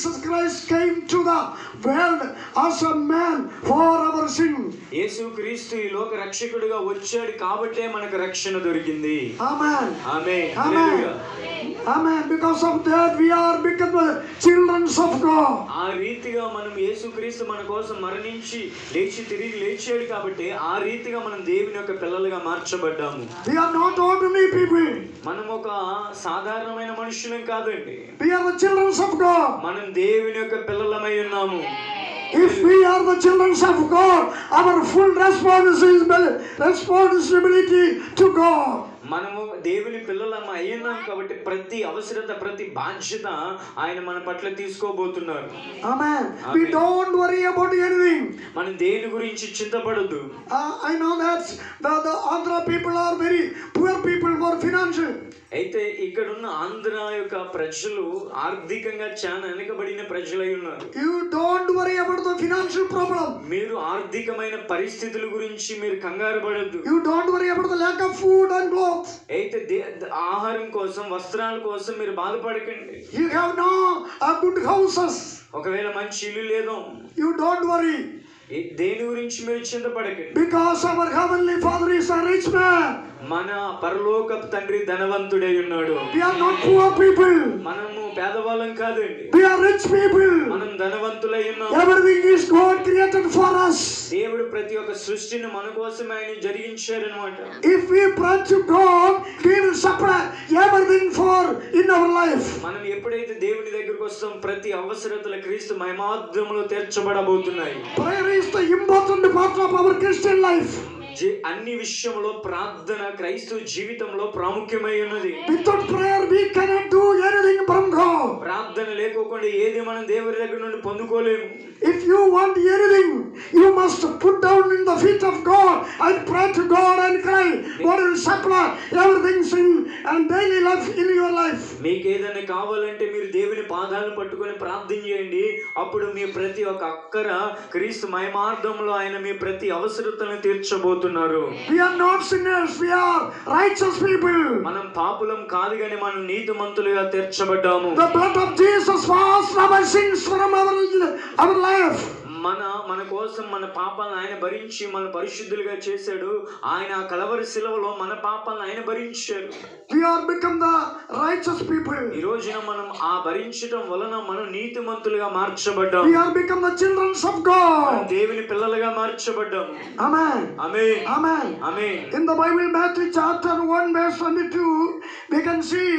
Jesus Christ came to the world as a man for our sin. యేసుక్రీస్తు ఈ లోక రక్షకుడిగా వచ్చాడు కాబట్టే మనకు రక్షణ దొరికింది. Amen. Amen. Amen. Amen. Because of that we are become the children of God. ఆ రీతిగా మనం యేసుక్రీస్తు మన కోసం మరణించి లేచి తిరిగి లేచాడు కాబట్టి ఆ రీతిగా మనం దేవుని యొక్క పిల్లలుగా మార్చబడ్డాము. We are not ordinary people. మనం ఒక సాధారణమైన మనుషులం కాదండి. We are the children of God. మనం దేవుని యొక్క పిల్లలమై ఉన్నాము. If we are the children of God, our full responsibility to God. మనము దేవుని పిల్లలం అయ్యాం కాబట్టి ప్రతి అవసరత ప్రతి బాధ్యత ఆయన మన పట్ల తీసుకోబోతున్నారు. Amen. We don't worry about anything. మనం దేని గురించి చింతపడొద్దు. I know that the Andhra people are very poor people for financial. అయితే ఇక్కడున్న ఆంధ్ర యొక్క ప్రజలు ఆర్థికంగా చాలా వెనుకబడిన ప్రజలై ఉన్నారు. You don't worry about the financial problem. మీరు ఆర్థికమైన పరిస్థితుల గురించి మీరు కంగారు పడొద్దు. You don't worry about the lack of food and clothes. అయితే ఆహారం కోసం వస్త్రాల కోసం మీరు బాధపడకండి. You have no good houses. ఒకవేళ మంచి ఇల్లు లేదు, You don't worry. దేని గురించి మీరు చింతపడకండి. Because our heavenly Father is a rich man. మన పరలోకపు తండ్రి ధనవంతుడై ఉన్నాడు. We are not poor people. మనము పేదవాళ్ళం కాదండి. We are rich people. మనం ధనవంతులై ఉన్నాం. Everything is God created for us. దేవుడు ప్రతి ఒక్క సృష్టిని మన కోసమే ఆయన జరిగించారన్నమాట. If we pray to God, He will supply everything for in our life. మనం ఎప్పుడైతే దేవుని దగ్గరికి వస్తాం ప్రతి అవసరతల క్రీస్తు మహిమార్థములో తీర్చబడబోతున్నాయి. Prayer is the important part of our Christian life. అన్ని విషయంలో ప్రార్థన క్రైస్తవ జీవితంలో ప్రాముఖ్యమై ఉన్నది. Without prayer we cannot do anything from God. ప్రార్థన లేకోకుండా ఏది మనం దేవుని దగ్గర నుండి పొందుకోలేము. If you want anything, you must put down in the feet of God and pray to God and cry. God will supply everything in and daily life in your life. మీకు ఏదైనా కావాలంటే మీరు దేవుని పాదాలను పట్టుకొని ప్రార్థన చేయండి. అప్పుడు మీ ప్రతి ఒక్క అక్కర క్రీస్తు మహిమార్థంలో ఆయన మీ ప్రతి అవసరతలను తీర్చబోతున్నారు. We are not sinners, we are righteous people. మనం పాపులం కాదు గాని మనం నీతిమంతులుగా తీర్చబడ్డాము. The blood of Jesus washed our sins from our life. మన కోసం మన పాపాలను ఆయన భరించి మన పరిశుద్ధులుగా చేశాడు. ఆయన కలవరి శిలువలో మన పాపాలను ఆయన భరించాడు. We are become the righteous people. ఈ రోజున మనం ఆ భరించడం వలన మనం నీతిమంతులుగా మార్చబడ్డాం. We are become the children of God. దేవుని పిల్లలుగా మార్చబడ్డాం. Amen. Amen. Amen. Amen. In the Bible, Matthew chapter 1 verse 22, we can see